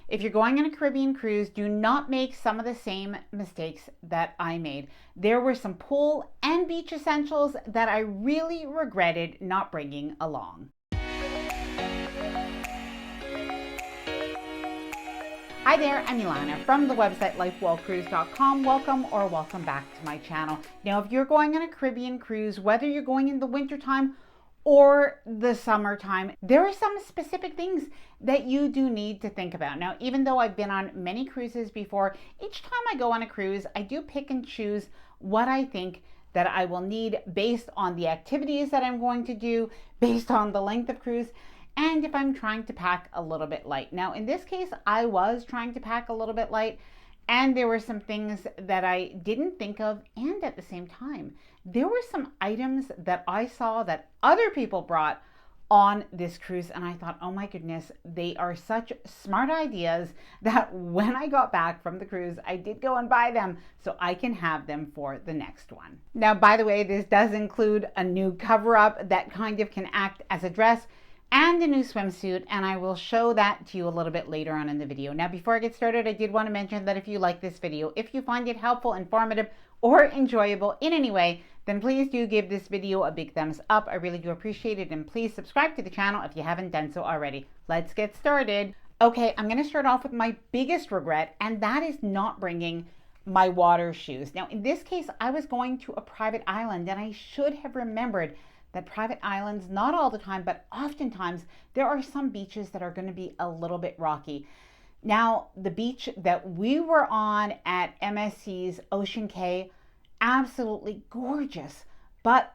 if you're going on a Caribbean cruise, do not make some of the same mistakes that I made. There were some pool and beach essentials that I really regretted not bringing along. Hi there, I'm Ilana from the website lifewellcruise.com. Welcome back to my channel. Now, if you're going on a Caribbean cruise, whether you're going in the wintertime or the summertime, there are some specific things that you do need to think about. Now, even though I've been on many cruises before, each time I go on a cruise, I do pick and choose what I think that I will need based on the activities that I'm going to do, based on the length of cruise, and if I'm trying to pack a little bit light. Now, in this case, I was trying to pack a little bit light, and there were some things that I didn't think of, and at the same time, there were some items that I saw that other people brought on this cruise, and I thought, oh my goodness, they are such smart ideas that when I got back from the cruise, I did go and buy them so I can have them for the next one. Now, by the way, this does include a new cover-up that kind of can act as a dress, and a new swimsuit, and I will show that to you a little bit later on in the video. Now, before I get started, I did want to mention that if you like this video, if you find it helpful, informative, or enjoyable in any way, then please do give this video a big thumbs up. I really do appreciate it, and please subscribe to the channel if you haven't done so already. Let's get started. Okay, I'm going to start off with my biggest regret, and that is not bringing my water shoes. Now, in this case, I was going to a private island, and I should have remembered that private islands, not all the time, but oftentimes, there are some beaches that are going to be a little bit rocky. Now, the beach that we were on at MSC's Ocean Cay, absolutely gorgeous, but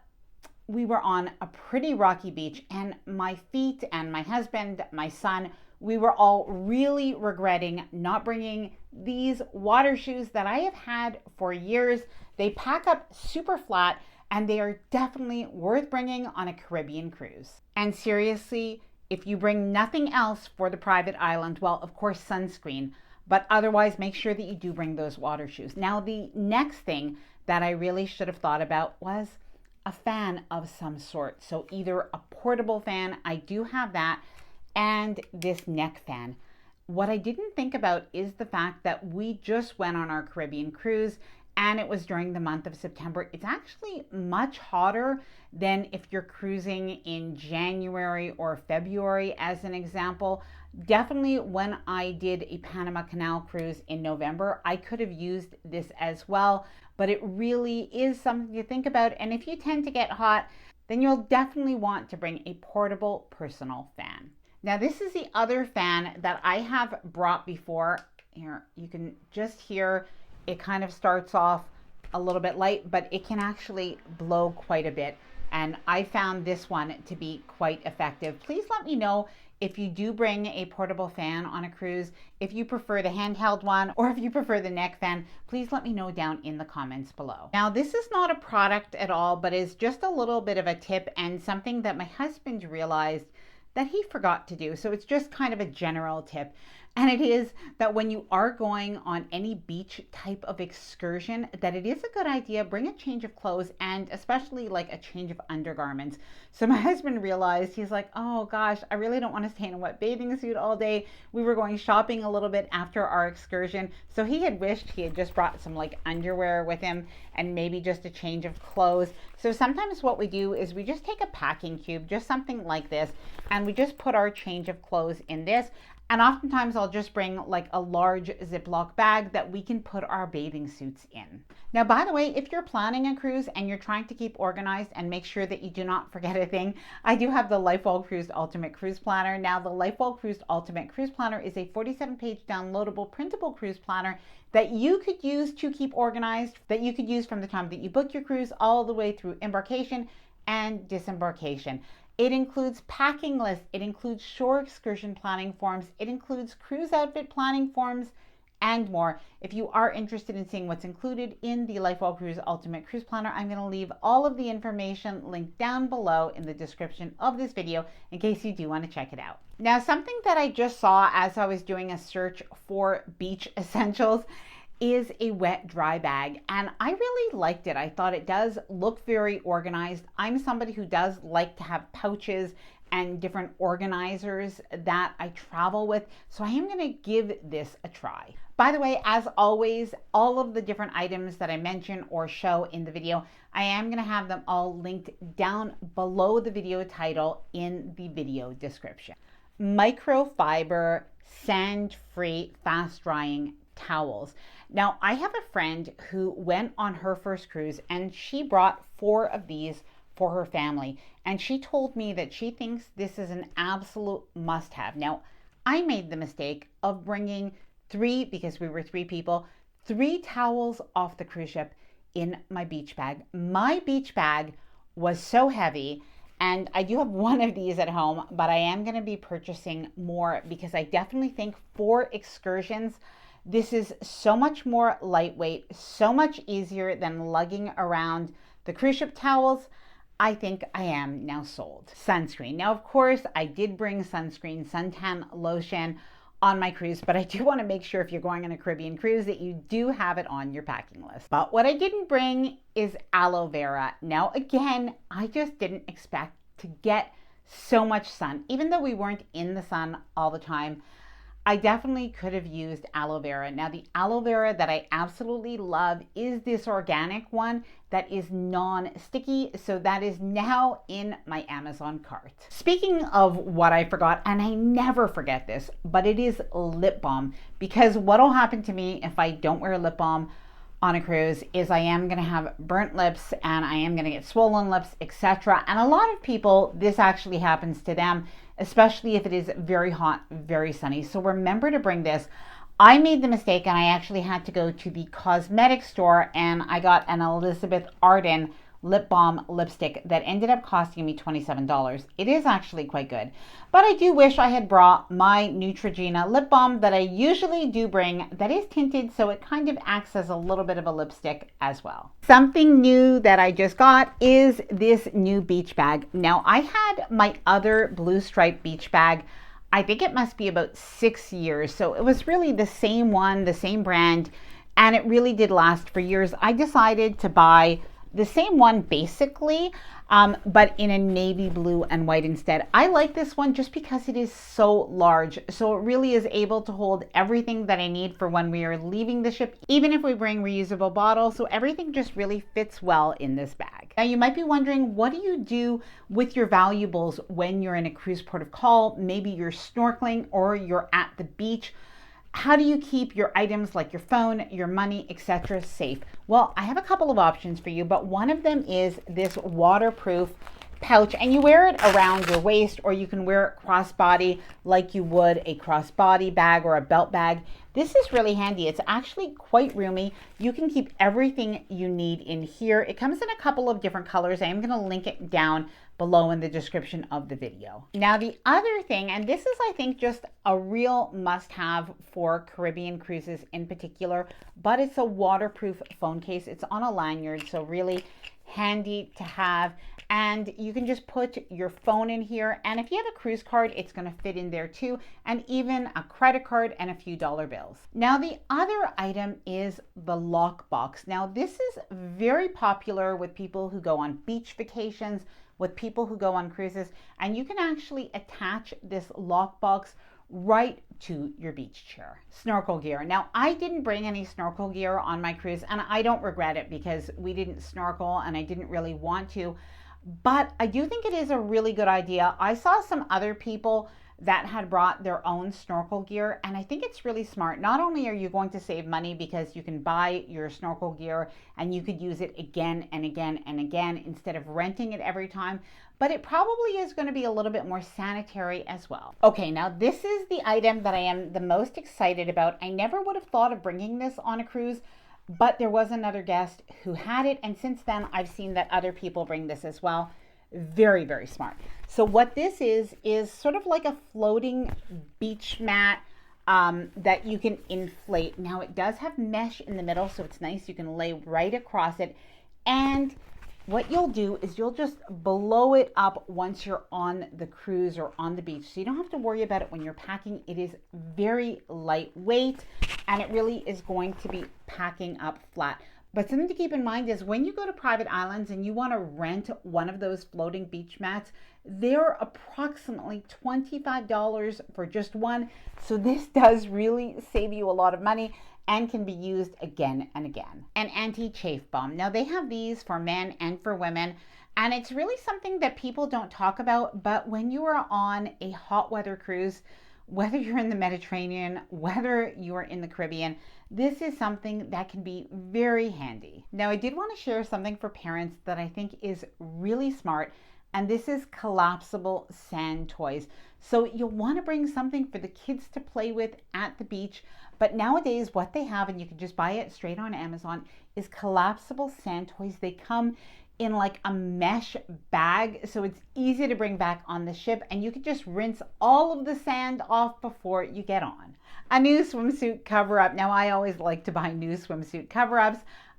we were on a pretty rocky beach, and my feet and my husband, my son, we were all really regretting not bringing these water shoes that I have had for years. They pack up super flat, and they are definitely worth bringing on a Caribbean cruise. And seriously, if you bring nothing else for the private island, well, of course, sunscreen, but otherwise make sure that you do bring those water shoes. Now, the next thing that I really should have thought about was a fan of some sort. So either a portable fan, I do have that, and this neck fan. What I didn't think about is the fact that we just went on our Caribbean cruise, and it was during the month of September. It's actually much hotter than if you're cruising in January or February, as an example. Definitely when I did a Panama Canal cruise in November, I could have used this as well, but it really is something to think about. And if you tend to get hot, then you'll definitely want to bring a portable personal fan. Now, this is the other fan that I have brought before. Here, you can just hear it kind of starts off a little bit light, but it can actually blow quite a bit. And I found this one to be quite effective. Please let me know if you do bring a portable fan on a cruise, if you prefer the handheld one, or if you prefer the neck fan. Please let me know down in the comments below. Now, this is not a product at all, but is just a little bit of a tip and something that my husband realized that he forgot to do. So it's just kind of a general tip. And it is that when you are going on any beach type of excursion, that it is a good idea, bring a change of clothes, and especially like a change of undergarments. So my husband realized, he's like, oh gosh, I really don't want to stay in a wet bathing suit all day. We were going shopping a little bit after our excursion. So he had wished he had just brought some like underwear with him and maybe just a change of clothes. So sometimes what we do is we just take a packing cube, just something like this, and we just put our change of clothes in this. And oftentimes I'll just bring like a large Ziploc bag that we can put our bathing suits in. Now, by the way, if you're planning a cruise and you're trying to keep organized and make sure that you do not forget a thing, I do have the LifeWell Cruised Ultimate Cruise Planner. Now, the LifeWell Cruised Ultimate Cruise Planner is a 47-page downloadable printable cruise planner that you could use to keep organized, that you could use from the time that you book your cruise all the way through embarkation and disembarkation. It includes packing lists, it includes shore excursion planning forms, it includes cruise outfit planning forms, and more. If you are interested in seeing what's included in the LifeWell Cruise Ultimate Cruise Planner, I'm going to leave all of the information linked down below in the description of this video in case you do want to check it out. Now, something that I just saw as I was doing a search for beach essentials is a wet dry bag, and I really liked it. I thought it does look very organized. I'm somebody who does like to have pouches and different organizers that I travel with. So I am going to give this a try. By the way, as always, all of the different items that I mention or show in the video, I am going to have them all linked down below the video title in the video description. Microfiber, sand-free, fast-drying towels. Now, I have a friend who went on her first cruise and she brought 4 of these for her family. And she told me that she thinks this is an absolute must-have. Now, I made the mistake of bringing 3, because we were 3 people, 3 towels off the cruise ship in my beach bag. My beach bag was so heavy, and I do have one of these at home, but I am going to be purchasing more because I definitely think for excursions, this is so much more lightweight, so much easier than lugging around the cruise ship towels. I think I am now sold. Sunscreen. Now, of course, I did bring sunscreen, suntan lotion on my cruise, but I do want to make sure if you're going on a Caribbean cruise that you do have it on your packing list. But what I didn't bring is aloe vera. Now, again, I just didn't expect to get so much sun. Even though we weren't in the sun all the time, I definitely could have used aloe vera. Now, the aloe vera that I absolutely love is this organic one that is non-sticky. So that is now in my Amazon cart. Speaking of what I forgot, and I never forget this, but it is lip balm. Because what'll happen to me if I don't wear lip balm on a cruise is I am going to have burnt lips and I am going to get swollen lips, etc. And a lot of people, this actually happens to them, especially if it is very hot, very sunny. So remember to bring this. I made the mistake and I actually had to go to the cosmetic store and I got an Elizabeth Arden lip balm lipstick that ended up costing me $27. It is actually quite good. But I do wish I had brought my Neutrogena lip balm that I usually do bring that is tinted, so it kind of acts as a little bit of a lipstick as well. Something new that I just got is this new beach bag. Now, I had my other blue stripe beach bag, I think it must be about 6 years. So it was really the same one, the same brand, and it really did last for years. I decided to buy the same one basically, but in a navy blue and white instead. I like this one just because it is so large. So it really is able to hold everything that I need for when we are leaving the ship, even if we bring reusable bottles. So everything just really fits well in this bag. Now you might be wondering, what do you do with your valuables when you're in a cruise port of call? Maybe you're snorkeling or you're at the beach. How do you keep your items like your phone, your money, etc. safe? Well, I have a couple of options for you, but one of them is this waterproof pouch, and you wear it around your waist, or you can wear it crossbody like you would a crossbody bag or a belt bag. This is really handy. It's actually quite roomy. You can keep everything you need in here. It comes in a couple of different colors. I am going to link it down below in the description of the video. Now, the other thing, and this is, I think, just a real must-have for Caribbean cruises in particular, but it's a waterproof phone case. It's on a lanyard, so really handy to have. And you can just put your phone in here. And if you have a cruise card, it's going to fit in there too. And even a credit card and a few dollar bills. Now, the other item is the lock box. Now, this is very popular with people who go on beach vacations, with people who go on cruises, and you can actually attach this lockbox right to your beach chair. Snorkel gear. Now, I didn't bring any snorkel gear on my cruise, and I don't regret it because we didn't snorkel and I didn't really want to, but I do think it is a really good idea. I saw some other people that had brought their own snorkel gear, and I think it's really smart. Not only are you going to save money because you can buy your snorkel gear and you could use it again and again and again instead of renting it every time, but it probably is going to be a little bit more sanitary as well. Okay, now this is the item that I am the most excited about. I never would have thought of bringing this on a cruise, but there was another guest who had it, and since then I've seen that other people bring this as well. Very, very smart. So what this is sort of like a floating beach mat that you can inflate. Now, it does have mesh in the middle, so it's nice. You can lay right across it. And what you'll do is you'll just blow it up once you're on the cruise or on the beach. So you don't have to worry about it when you're packing. It is very lightweight, and it really is going to be packing up flat. But something to keep in mind is when you go to private islands and you want to rent one of those floating beach mats, they're approximately $25 for just one. So this does really save you a lot of money and can be used again and again. An AntiChafe Bomb. Now they have these for men and for women. And it's really something that people don't talk about, but when you are on a hot weather cruise, whether you're in the Mediterranean, whether you are in the Caribbean, this is something that can be very handy. Now, I did want to share something for parents that I think is really smart, and this is collapsible sand toys. So you'll want to bring something for the kids to play with at the beach, but nowadays what they have, and you can just buy it straight on Amazon, is collapsible sand toys. They come in like a mesh bag, so it's easy to bring back on the ship, and you can just rinse all of the sand off before you get on. A new swimsuit cover-up. Now I always like to buy new swimsuit cover-ups.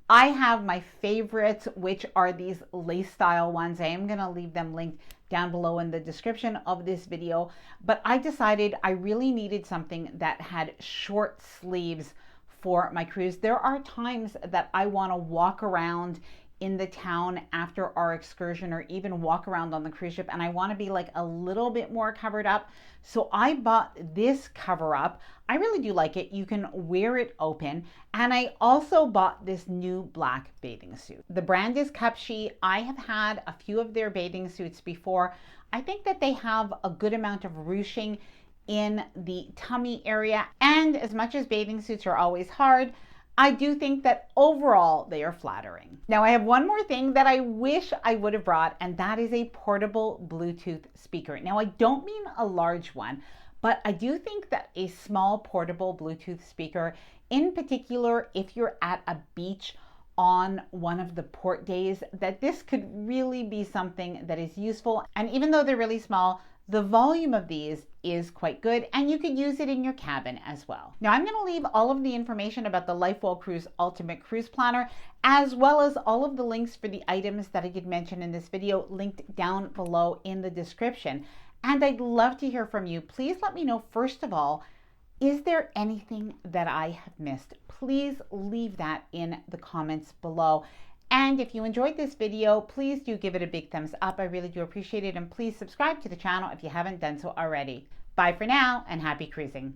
I have my favorites, which are these lace style ones. I am gonna leave them linked down below in the description of this video, but I decided I really needed something that had short sleeves for my cruise. There are times that I wanna walk around in the town after our excursion or even walk around on the cruise ship, and I want to be like a little bit more covered up. So I bought this cover up. I really do like it. You can wear it open. And I also bought this new black bathing suit. The brand is Cupshe. I have had a few of their bathing suits before. I think that they have a good amount of ruching in the tummy area. And as much as bathing suits are always hard, I do think that overall they are flattering. Now I have one more thing that I wish I would have brought, and that is a portable Bluetooth speaker. Now I don't mean a large one, but I do think that a small portable Bluetooth speaker, in particular if you're at a beach on one of the port days, that this could really be something that is useful. And even though they're really small, the volume of these is quite good, and you could use it in your cabin as well. Now I'm going to leave all of the information about the LifeWell Cruise Ultimate Cruise Planner, as well as all of the links for the items that I did mention in this video, linked down below in the description. And I'd love to hear from you. Please let me know, first of all, is there anything that I have missed? Please leave that in the comments below. And if you enjoyed this video, please do give it a big thumbs up. I really do appreciate it. And please subscribe to the channel if you haven't done so already. Bye for now, and happy cruising.